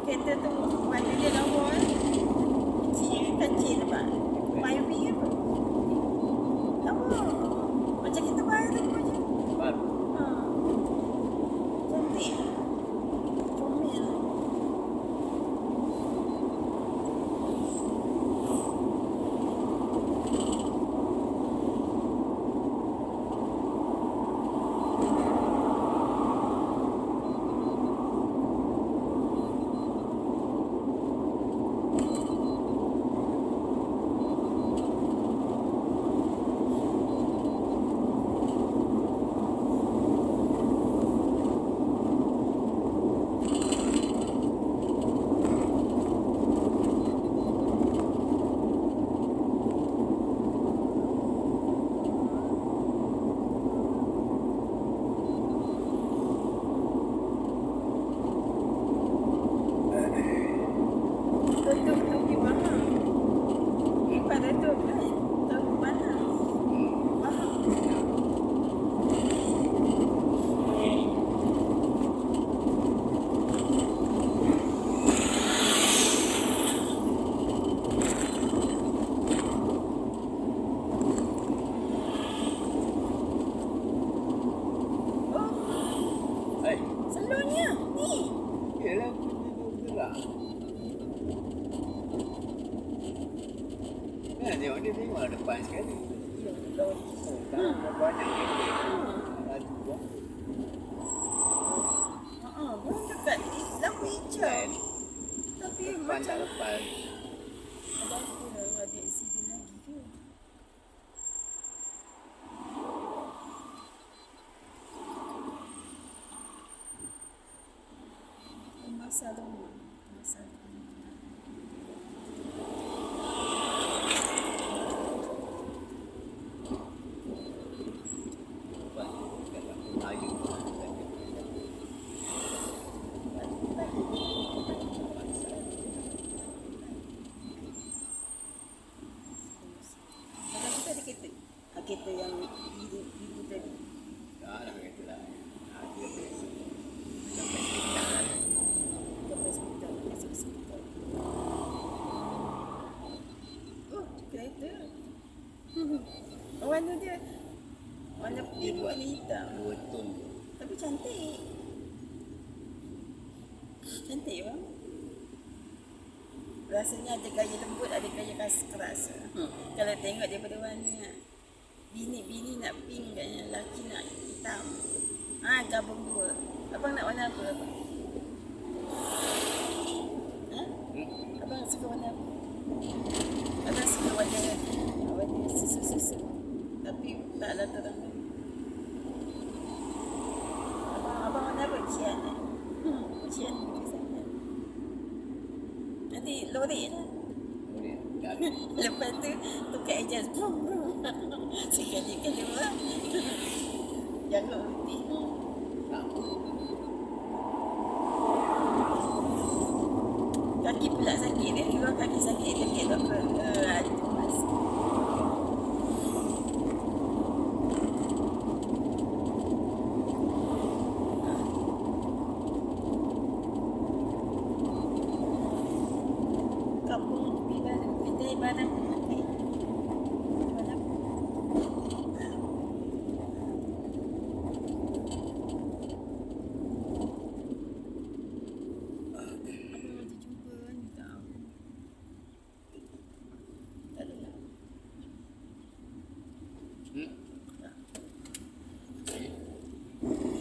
Kereta tu warna dia lawa kecil apa? Myvi apa? Lawa. Macam kita baru je. Baru. Ha. Cantik. Comel. Tutup topi mahal. Pada tu kan? Topi mahal. Mahal. Oh, Eh, salonnya. Ni. yelah aku gerak. Tengok dia tengok depan sekali. Banyak laju lah. Belum dekat lampu hijau. Tapi Depan tak macam lepas. ada apa ada accident lagi ke? Masalah. Laju. Macam kita ada kereta. Kereta yang biru tadi. Tak lah kata lah. Dia biasa. Sampai sekitar lah. Sampai hospital. Masuk hospital. Oh, kereta. Warna dia warna pink, warna hitam. 2 ton. Tapi cantik. Cantik bang. Rasanya ada gaya lembut, ada gaya keras. Kalau tengok daripada warna. Bini nak pink katnya, lelaki nak hitam. Gabung dua. Abang nak warna apa abang? Abang suka warna apa? Abang suka warna susu. Tapi taklah terang. Abang warna apa? Cian eh? Cian sana. Nanti lori lah. Lepas tu tukar adjust. Sekali kedua. Jaga berhenti. Kaki pula sakit dia. Dua kaki sakit dekat doktor. Aduh mas. Kampung di mana? Kedai mana?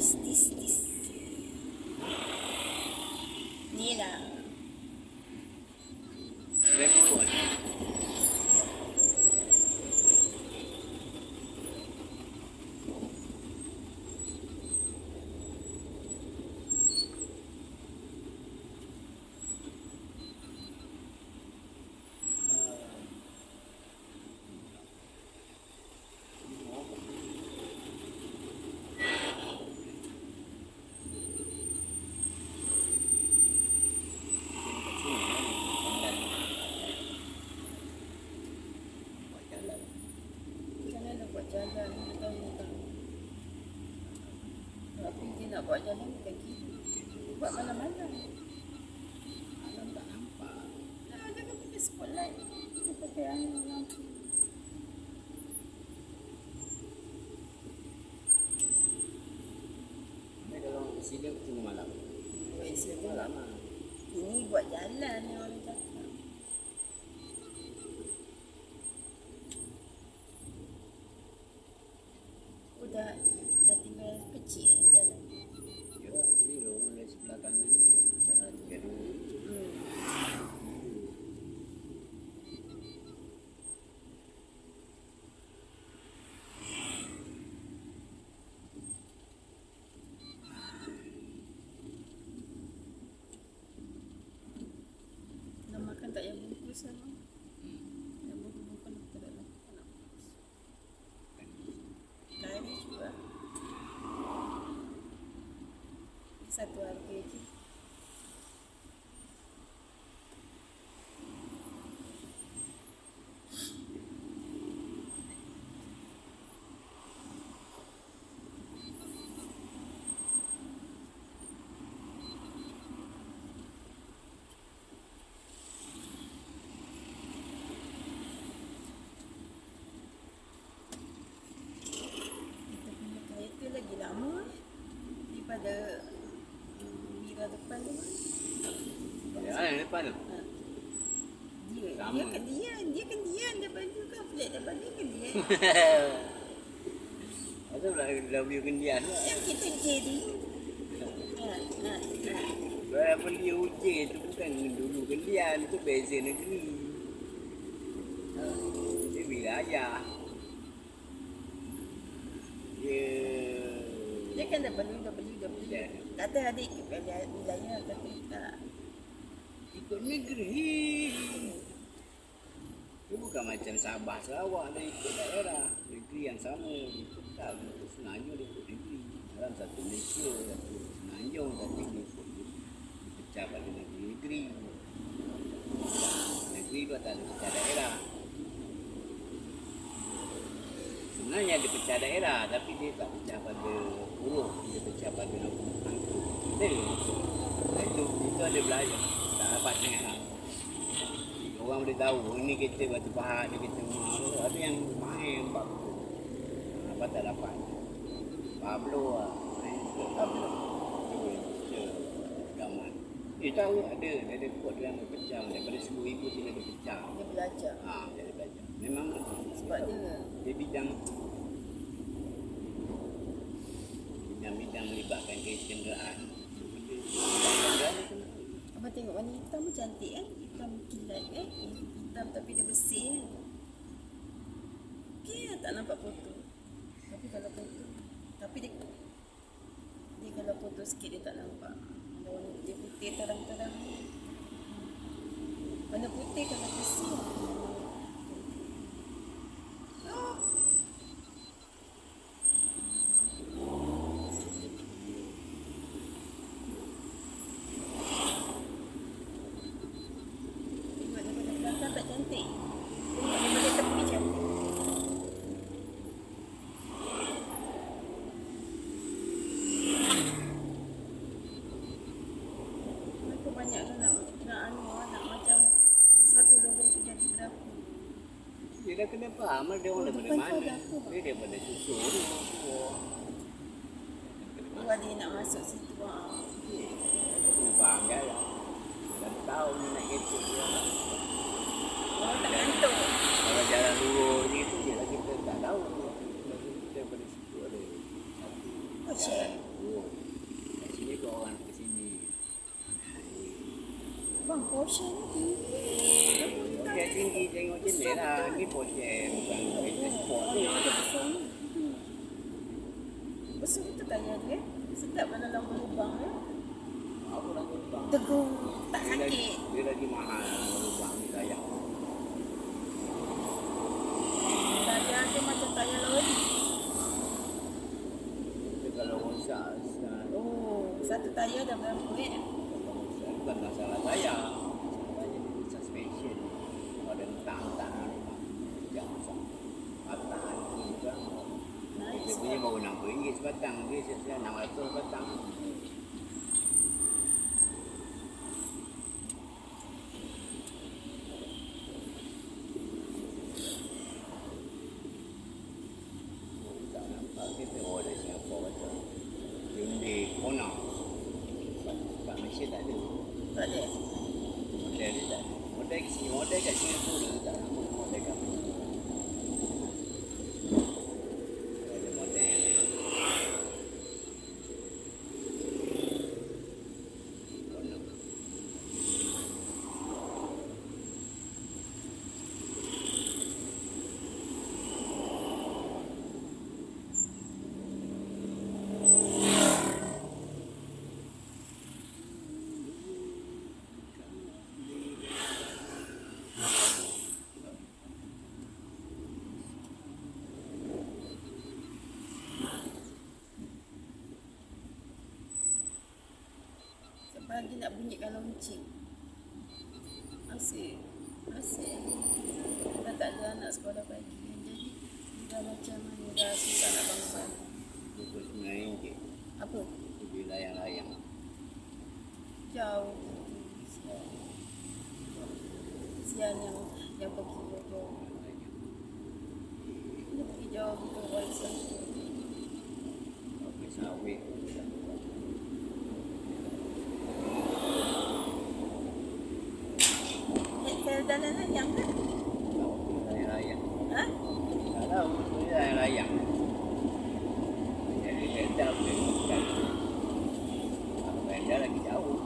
This. Ni lah. Repot. Jalan hutang-hutang. Tapi dia nak buat jalan kaki. Buat mana-mana. pakai angin lampu. Tapi kalau di sini tunggu malam. Buat situ Malam lah. ini buat jalan ni orang cakap. Dah tinggal kecil ni jalan. Ya, ni orang dari sebelah kanan ni dah pecah 3-2. Nak makan tak yang bungkus sama. Yang bungkus nak tak ada. Kari juga. Satu harga je. Kita punya kereta lagi lama daripada Mira depan tu. Ya, yang depan tu. Ha. Dia Sama. dia kan dia depan tu kan flat depan dia kan dia. Ada pula W Kendian lah. Yang kita jadi. Ha. Apa dia uji tu bukan dulu Kendian, tu beza negeri. Dia wilayah. Dia kan dah beli. Kata adik wilayah kata tak. Ikut negeri. Dia bukan macam Sabah Sarawak, dia ikut daerah. Negeri yang sama. Tak, Semenanjung dia ikut negeri. Dalam satu Malaysia, satu Semenanjung, tapi dia ikut dipecah pada negeri-negeri. Negeri tu tak ada pecah daerah. Sebenarnya dia pecah daerah, tapi dia tak pecah pada huruf, dia pecah pada nama. Itu ada belajar. Tak dapat sangat lah. Orang boleh tahu, ini kereta Batu Pahat, ni kereta rumah. Ada yang main Pablo. Apa tak dapat. Pablo lah. Main Pablo. Gaman. Tahu ada. Dia ada kod yang berpecah. Daripada 10,000 dia ada pecah. Dia belajar. Dia ada belajar. Memang Sebab dia bidang melibatkan kenderaan. Abang tengok warna hitam pun cantik kan? Hitam kilat kan? Hitam tapi dia bersih kan? Okey lah tak nampak foto. Tapi kalau foto, tapi dia kalau foto sikit dia tak nampak. Ada warna dia putih terang-terang. Warna putih kalau bersih. Oh. Tengok daripada belakang tak cantik. Tengok daripada tepi cantik. Kenapa banyak tu nak macam satu lorong tu jadi berapa? Dia dah kena faham lah dia orang daripada depan tu mana. ada apa? Dia daripada susu tu. Luar dia nak masuk situ. Dia kena faham dia lah. Dah tahu ni nak kereta dia lah. Orang tak ngantuk. Kalau jalan lurus ni tu je lah kita tak tahu. Kita daripada situ ada. Oh, share. Kat sini kau orang ke sini. Bang, portion ni tinggi. Dia tinggi tengok jenis lah. Ni Porsche bukan kereta sport ni. Ada besar ni. Besar betul tayar dia. Sedap mana dalam lubang ya. Apa nak lubang? Teguh. Tak sakit. Dia lagi mahal lubang ni sayang. Tayar dia macam tayar lori. Dia kalau rosak, Oh, satu tayar dah berapa bukan masalah saya. Masalahnya di suspension. Kalau ada entah-entah yang rosak. Patah ni juga. Dia Nice. punya baru RM60 sebatang. Dia siap-siap RM600 sebatang. Pagi nak bunyikan lonceng. Asyik. Dah tak ada anak sekolah pagi. Jadi dah macam mana, dah susah nak bangun. RM29 Apa? pergi layang-layang. Jauh. Sian yang pergi jauh. Dia pergi jauh ke Waisan. Pakai sawit. Dalam layang kan? Layang-layang. Ha? Tak tahu, pergi layang-layang. Jadi kereta boleh bukan. Kalau kereta lagi jauh.